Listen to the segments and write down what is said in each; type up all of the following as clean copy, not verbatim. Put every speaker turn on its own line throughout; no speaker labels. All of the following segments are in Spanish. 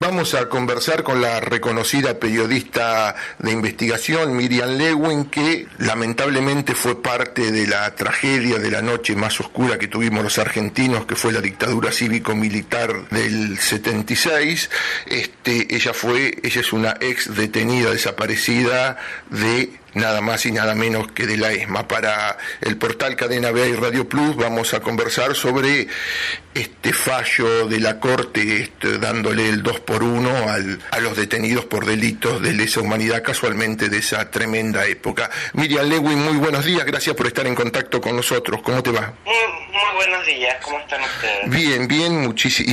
Vamos a conversar con la reconocida periodista de investigación Miriam Lewin, que lamentablemente fue parte de la tragedia de la noche más oscura que tuvimos los argentinos, que fue la dictadura cívico-militar del 76. Ella es una ex detenida desaparecida de nada más y nada menos que de la ESMA. Para el portal Cadena BA y Radio Plus vamos a conversar sobre este fallo de la Corte, dándole el 2x1 a los detenidos por delitos de lesa humanidad, casualmente de esa tremenda época. Miriam Lewin, muy buenos días, gracias por estar en contacto con nosotros. ¿Cómo te va?
Muy buenos días, ¿cómo están ustedes?
Bien,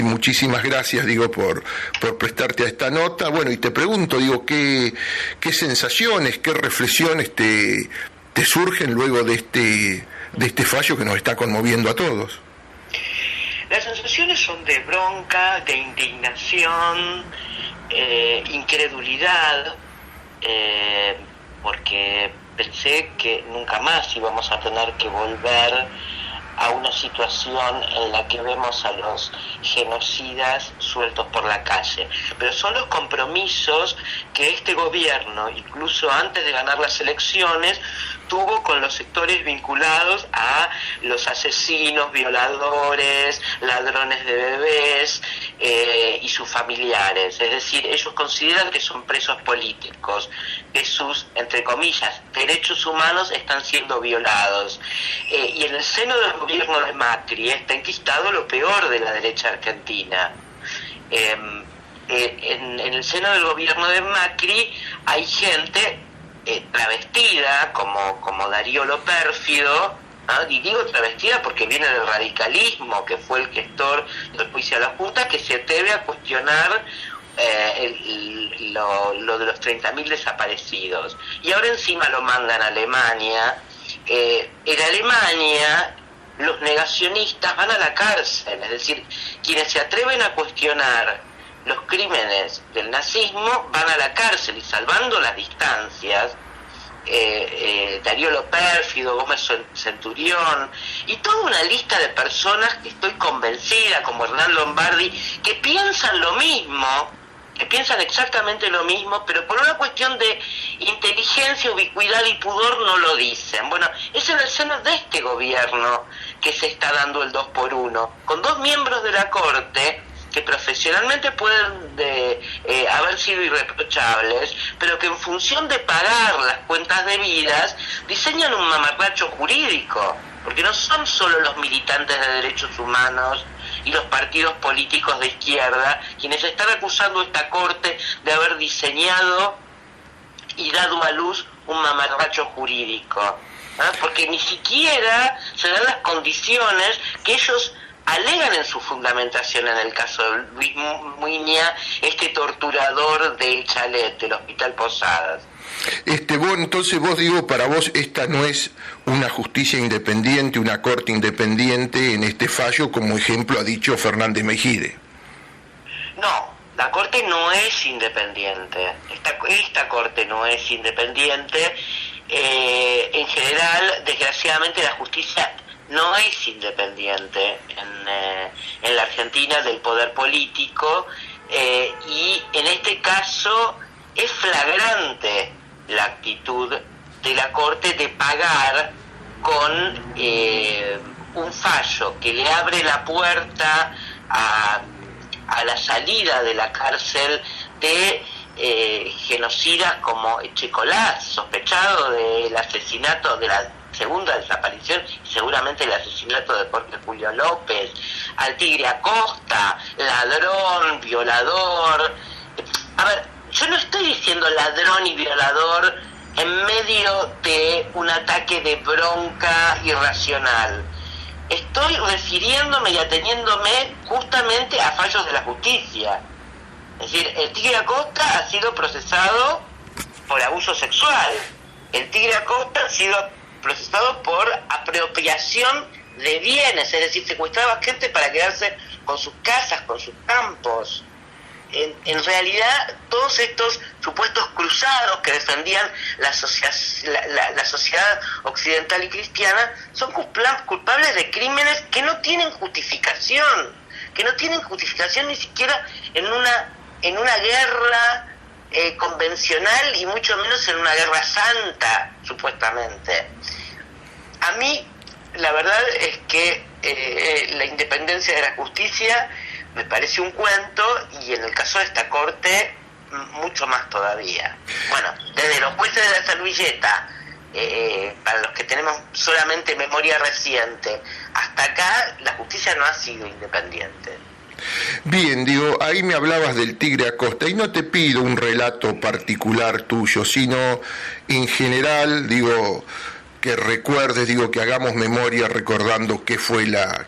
muchísimas gracias, por prestarte a esta nota. Bueno, y te pregunto, ¿qué sensaciones, qué reflexiones te surgen luego de este fallo que nos está conmoviendo a todos?
Las sensaciones son de bronca, de indignación, incredulidad, porque pensé que nunca más íbamos a tener que volver a una situación en la que vemos a los genocidas sueltos por la calle. Pero son los compromisos que este gobierno, incluso antes de ganar las elecciones, tuvo con los sectores vinculados a los asesinos, violadores, ladrones de bebés y sus familiares. Es decir, ellos consideran que son presos políticos, que sus, entre comillas, derechos humanos están siendo violados. Y en el seno del gobierno de Macri está enquistado lo peor de la derecha argentina. En el seno del gobierno de Macri hay gente travestida como Darío Lo Pérfido, ¿no? Y digo travestida porque viene del radicalismo, que fue el gestor del juicio a la Junta, que se atreve a cuestionar lo de los 30.000 desaparecidos. Y ahora encima lo mandan a Alemania. En Alemania los negacionistas van a la cárcel, es decir, quienes se atreven a cuestionar los crímenes del nazismo van a la cárcel, y salvando las distancias, Darío Lo Pérfido, Gómez Centurión y toda una lista de personas que estoy convencida, como Hernán Lombardi, que piensan lo mismo, que piensan exactamente lo mismo, pero por una cuestión de inteligencia, ubicuidad y pudor no lo dicen. Bueno, es en el seno de este gobierno que se está dando el 2x1, con dos miembros de la Corte que profesionalmente pueden haber sido irreprochables, pero que en función de pagar las cuentas debidas diseñan un mamarracho jurídico, porque no son solo los militantes de derechos humanos y los partidos políticos de izquierda quienes están acusando a esta Corte de haber diseñado y dado a luz un mamarracho jurídico, porque ni siquiera se dan las condiciones que ellos alegan en su fundamentación en el caso de Luis Muiña, este torturador del chalet, del Hospital Posadas.
Entonces para vos esta no es una justicia independiente, una corte independiente en este fallo, como ejemplo ha dicho Fernández Mejide.
No, la corte no es independiente, esta corte no es independiente. En general, desgraciadamente, la justicia no es independiente en la Argentina del poder político, y en este caso es flagrante la actitud de la Corte de pagar con un fallo que le abre la puerta a la salida de la cárcel de genocidas como Echecolás, sospechado del asesinato, de la segunda desaparición y seguramente el asesinato de Jorge Julio López, al Tigre Acosta, ladrón, violador. A ver, yo no estoy diciendo ladrón y violador en medio de un ataque de bronca irracional. Estoy refiriéndome y ateniéndome justamente a fallos de la justicia. Es decir, el Tigre Acosta ha sido procesado por abuso sexual. El Tigre Acosta ha sido procesado por apropiación de bienes, es decir, secuestraba gente para quedarse con sus casas, con sus campos. En realidad, todos estos supuestos cruzados que defendían la sociedad occidental y cristiana son culpables de crímenes que no tienen justificación ni siquiera en una en una guerra convencional y mucho menos en una guerra santa, supuestamente. A mí, la verdad es que la independencia de la justicia me parece un cuento, y en el caso de esta corte, mucho más todavía. Bueno, desde los jueces de la servilleta, para los que tenemos solamente memoria reciente, hasta acá la justicia no ha sido independiente.
Bien, digo, ahí me hablabas del Tigre Acosta, y no te pido un relato particular tuyo, sino en general, digo, que recuerdes, digo, que hagamos memoria recordando qué fue la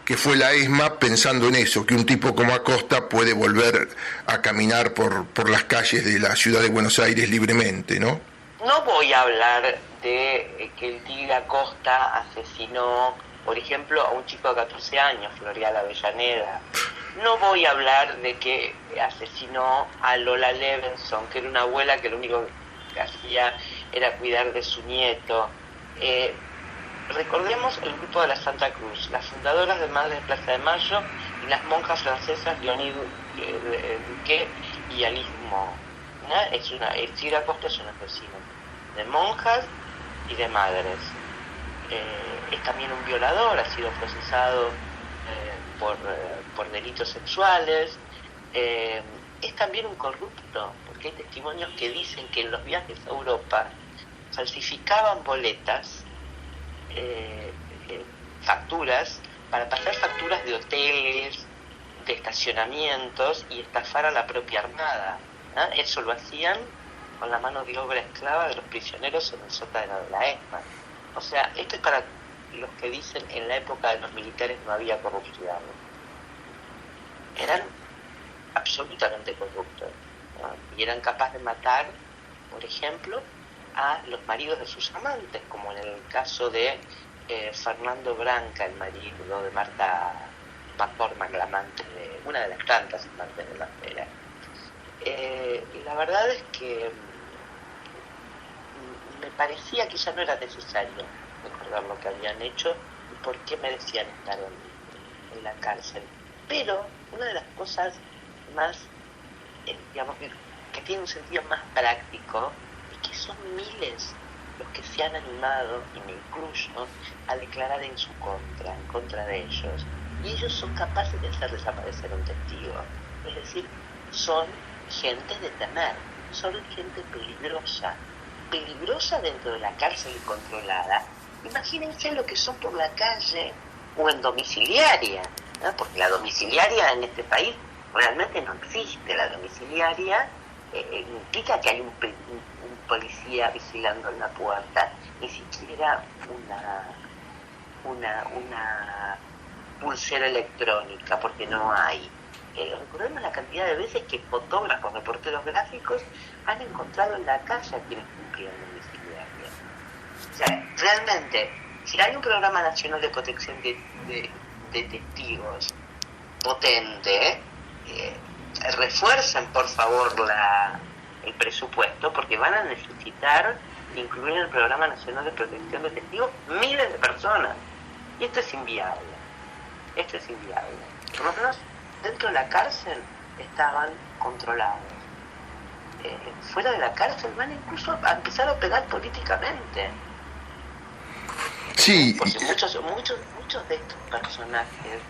ESMA, pensando en eso, que un tipo como Acosta puede volver a caminar por las calles de la ciudad de Buenos Aires libremente, ¿no?
No voy a hablar de que el Tigre Acosta asesinó, por ejemplo, a un chico de 14 años, Florial Avellaneda. No voy a hablar de que asesinó a Lola Levenson, que era una abuela que lo único que hacía era cuidar de su nieto. Recordemos el grupo de la Santa Cruz, las fundadoras de Madres de Plaza de Mayo y las monjas francesas Leonie Duquet y Alice Mo. El Tigre Acosta es un asesino de monjas y de madres. Es también un violador, ha sido procesado por delitos sexuales. Es también un corrupto, porque hay testimonios que dicen que en los viajes a Europa falsificaban boletas, facturas, para pasar facturas de hoteles, de estacionamientos, y estafar a la propia armada, ¿no? Eso lo hacían con la mano de obra esclava de los prisioneros en el sótano de la ESMA. O sea, esto es para los que dicen en la época de los militares no había corrupción. Eran absolutamente corruptos, ¿no? Y eran capaces de matar, por ejemplo, a los maridos de sus amantes, como en el caso de Fernando Branca, el marido de Marta McCormack, la amante de una de las tantas amantes de la Pera. Y la verdad es que me parecía que ya no era necesario recordar lo que habían hecho y por qué merecían estar en la cárcel. Pero una de las cosas más, digamos, que tiene un sentido más práctico, es que son miles los que se han animado, y me incluyo, a declarar en su contra, en contra de ellos. Y ellos son capaces de hacer desaparecer un testigo. Es decir, son gente de temer, son gente peligrosa, peligrosa dentro de la cárcel controlada. Imagínense lo que son por la calle o en domiciliaria, ¿no? Porque la domiciliaria en este país realmente no existe. La domiciliaria implica que hay un policía vigilando en la puerta, ni siquiera una pulsera electrónica, porque no hay. Recordemos la cantidad de veces que fotógrafos, reporteros gráficos han encontrado en la calle a quienes cumplían domiciliaria. O sea, realmente, si hay un programa nacional de protección de testigos potente, refuercen por favor el presupuesto, porque van a necesitar incluir en el programa nacional de protección de testigos miles de personas, y esto es inviable. Por lo menos dentro de la cárcel estaban controlados. Fuera de la cárcel van incluso a empezar a operar políticamente.
Sí.
Porque muchos de estos personajes,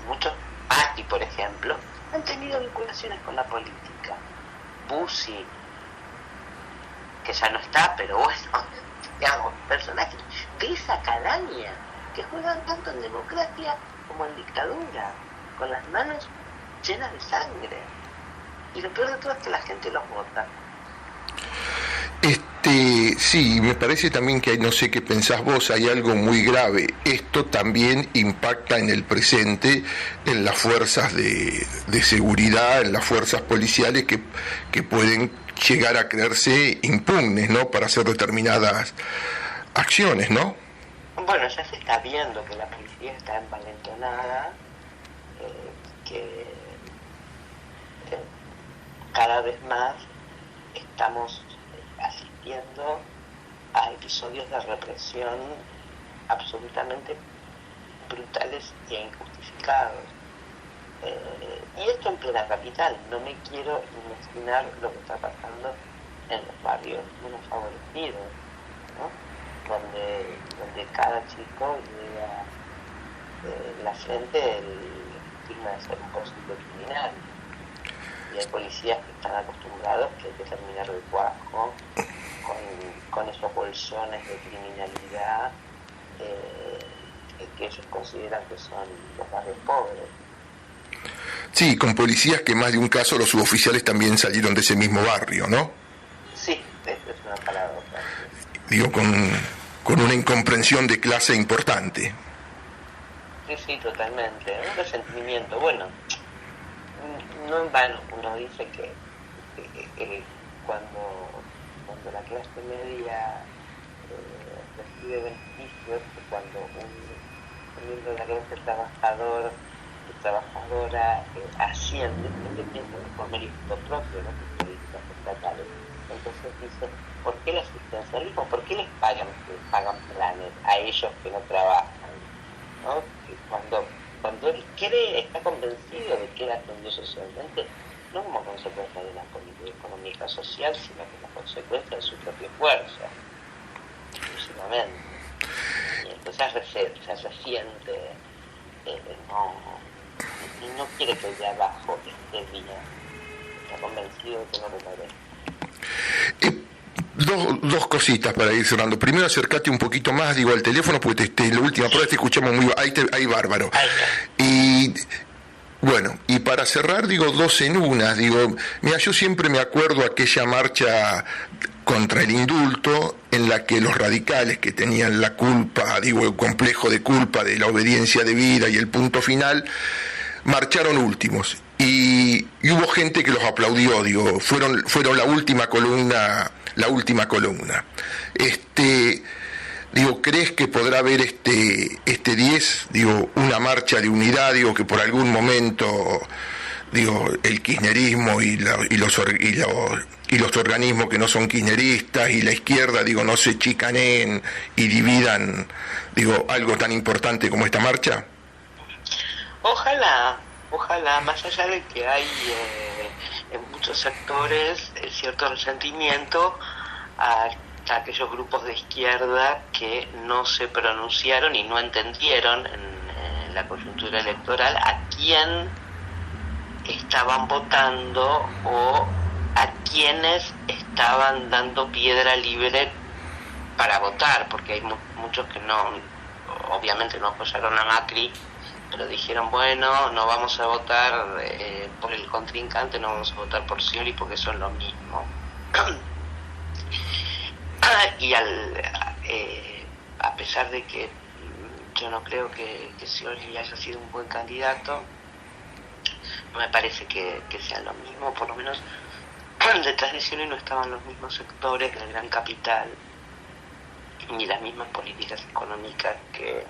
muchos, Patti, por ejemplo, han tenido vinculaciones con la política. Bussi, que ya no está, pero bueno, digamos, personajes de esa calaña que juegan tanto en democracia como en dictadura, con las manos llenas de sangre. Y lo peor de todo es que la gente los vota.
Sí, me parece también que no sé qué pensás vos, hay algo muy grave. Esto también impacta en el presente, en las fuerzas de seguridad, en las fuerzas policiales que pueden llegar a creerse impugnes, ¿no?, para hacer determinadas acciones, ¿no?
Bueno, ya se está viendo que la policía está envalentonada, que cada vez más estamos asistiendo a episodios de represión absolutamente brutales e injustificados. de la capital. No me quiero imaginar lo que está pasando en los barrios menos favorecidos, ¿no? Donde cada chico llega la frente el estigma de ser un posible criminal. Y hay policías que están acostumbrados que hay que terminar de cuajo con esos bolsones de criminalidad que ellos consideran que son los barrios pobres.
Sí, con policías que en más de un caso los suboficiales también salieron de ese mismo barrio, ¿no?
Sí, eso es una paradoja.
Digo, con una incomprensión de clase importante.
Sí, totalmente. Un resentimiento. Bueno, no en vano uno dice que cuando la clase media recibe beneficios, que cuando un miembro de la clase trabajadora asciende, independiente por mérito propio, ¿no? Políticas estatales. Entonces dice, ¿por qué el asistencialismo? ¿Por qué les pagan planes a ellos que no trabajan? ¿No? Cuando él está convencido de que él atendió socialmente, no como consecuencia de una política económica social, sino como consecuencia de su propio esfuerzo, exclusivamente. Y entonces se resiente, no quiere que el de abajo esté bien, está convencido de que no lo merece.
Dos cositas para ir cerrando. Primero, acércate un poquito más, digo, al teléfono, porque la última prueba te escuchamos muy... Ahí bárbaro. Y bueno, y para cerrar, digo, dos en una. Digo, mira, yo siempre me acuerdo aquella marcha contra el indulto, en la que los radicales que tenían la culpa, digo, el complejo de culpa de la obediencia debida y el punto final, marcharon últimos. Y hubo gente que los aplaudió, digo, fueron la última columna. Digo, ¿crees que podrá haber este 10, digo, una marcha de unidad, digo, que por algún momento, digo, el kirchnerismo y los organismos que no son kirchneristas y la izquierda, digo, no se chicaneen y dividan, digo, algo tan importante como esta marcha?
Ojalá, más allá de que hay en muchos sectores cierto resentimiento a aquellos grupos de izquierda que no se pronunciaron y no entendieron en la coyuntura electoral a quién estaban votando o a quienes estaban dando piedra libre para votar, porque hay muchos que obviamente no apoyaron a Macri, pero dijeron, bueno, no vamos a votar por el contrincante, no vamos a votar por Scioli porque son lo mismo. Y a pesar de que yo no creo que Scioli haya sido un buen candidato, no me parece que sean lo mismo, por lo menos detrás de Scioli no estaban los mismos sectores del gran capital, ni las mismas políticas económicas que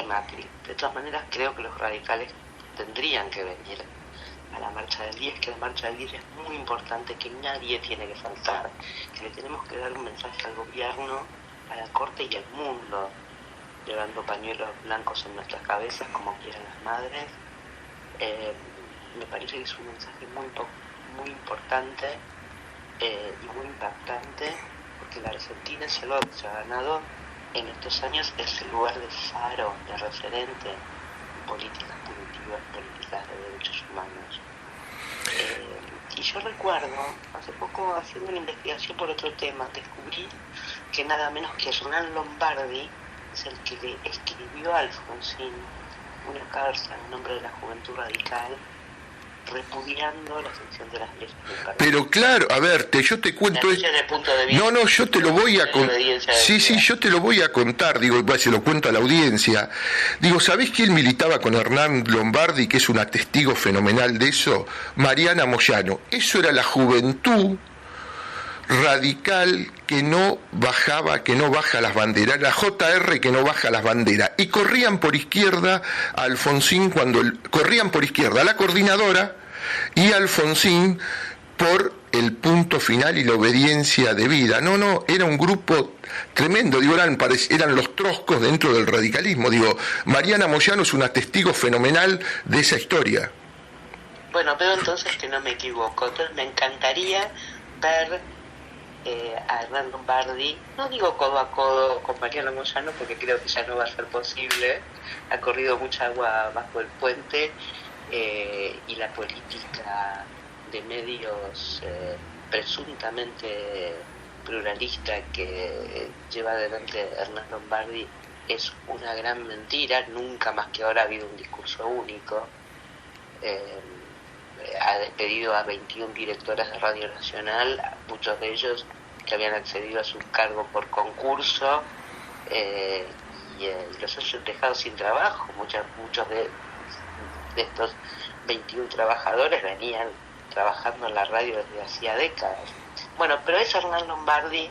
Macri. De todas maneras, creo que los radicales tendrían que venir a la marcha del 10, que la marcha del 10 es muy importante, que nadie tiene que faltar, que le tenemos que dar un mensaje al gobierno, a la corte y al mundo, llevando pañuelos blancos en nuestras cabezas como quieran las madres. Me parece que es un mensaje muy importante y muy impactante, porque la Argentina se ha ganado en estos años ese lugar de faro, de referente en políticas punitivas, políticas de derechos humanos. Y yo recuerdo, hace poco haciendo una investigación por otro tema, descubrí que nada menos que Hernán Lombardi es el que le escribió a Alfonsín una carta en nombre de la Juventud Radical, repudiando la sección de las leyes del Parlamento.
Pero claro, a ver, yo te cuento... No, yo te lo voy a contar. Sí, yo te lo voy a contar, digo, se lo cuento a la audiencia. Digo, ¿sabés quién militaba con Hernán Lombardi, que es una testigo fenomenal de eso? Mariana Moyano. Eso era la juventud radical que no baja las banderas, la JR que no baja las banderas, y corrían por izquierda a Alfonsín corrían por izquierda a la coordinadora y a Alfonsín por el punto final y la obediencia debida. No, era un grupo tremendo, digo, eran los troscos dentro del radicalismo, digo, Mariana Moyano es una testigo fenomenal de esa historia.
Bueno, veo entonces que no me equivoco. Entonces me encantaría ver a Hernán Lombardi, no digo codo a codo con Mariano Moyano, porque creo que ya no va a ser posible. Ha corrido mucha agua bajo el puente, y la política de medios presuntamente pluralista que lleva adelante Hernán Lombardi es una gran mentira. Nunca más que ahora ha habido un discurso único. Ha despedido a 21 directoras de Radio Nacional, muchos de ellos que habían accedido a su cargo por concurso, y los ha dejado sin trabajo. Muchos de estos 21 trabajadores venían trabajando en la radio desde hacía décadas. Bueno, pero es Hernán Lombardi.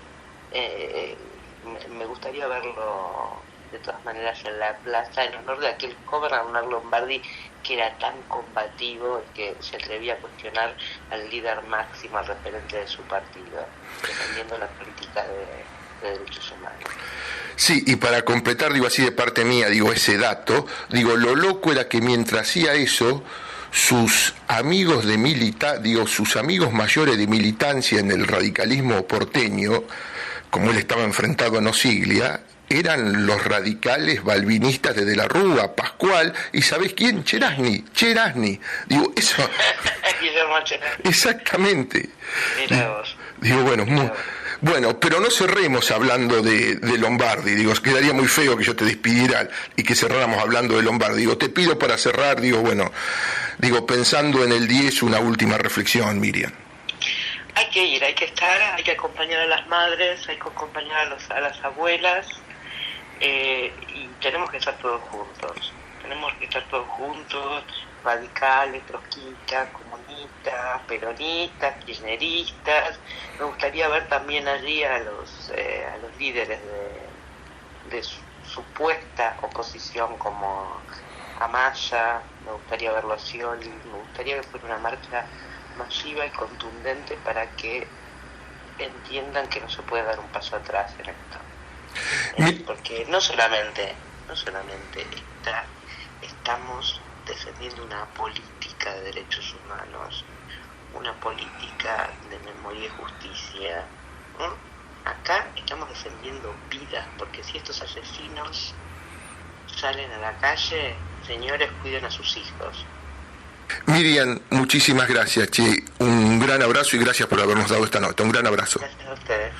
Me gustaría verlo de todas maneras en la plaza, en honor de aquel joven Hernán Lombardi que era tan combativo y que se atrevía a cuestionar al líder máximo, al referente de su partido, defendiendo la política de derechos humanos.
Sí, y para completar, digo así de parte mía, digo ese dato, digo, lo loco era que mientras hacía eso, sus amigos sus amigos mayores de militancia en el radicalismo porteño, como él estaba enfrentado a Nosiglia, eran los radicales balvinistas de la Rúa, Pascual, y ¿sabés quién? Cherasni. Digo, eso... Exactamente.
Mira vos.
Digo, bueno, pero no cerremos hablando de Lombardi. Digo, quedaría muy feo que yo te despidiera y que cerráramos hablando de Lombardi. Digo, te pido para cerrar, pensando en el 10, una última reflexión, Miriam.
Hay que ir, hay que estar, hay que acompañar a las madres, hay que acompañar a las abuelas, y tenemos que estar todos juntos. Radicales, trotskistas, comunistas, peronistas, kirchneristas. Me gustaría ver también allí a los líderes de supuesta oposición, como Amaya. Me gustaría verlo a Scioli. Me gustaría que fuera una marcha masiva y contundente para que entiendan que no se puede dar un paso atrás en esto. Porque no solamente estamos defendiendo una política de derechos humanos, una política de memoria y justicia. Acá estamos defendiendo vidas, porque si estos asesinos salen a la calle, señores, cuiden a sus hijos.
Miriam, muchísimas gracias, un gran abrazo y gracias por habernos dado esta nota. Un gran abrazo.
Gracias a ustedes.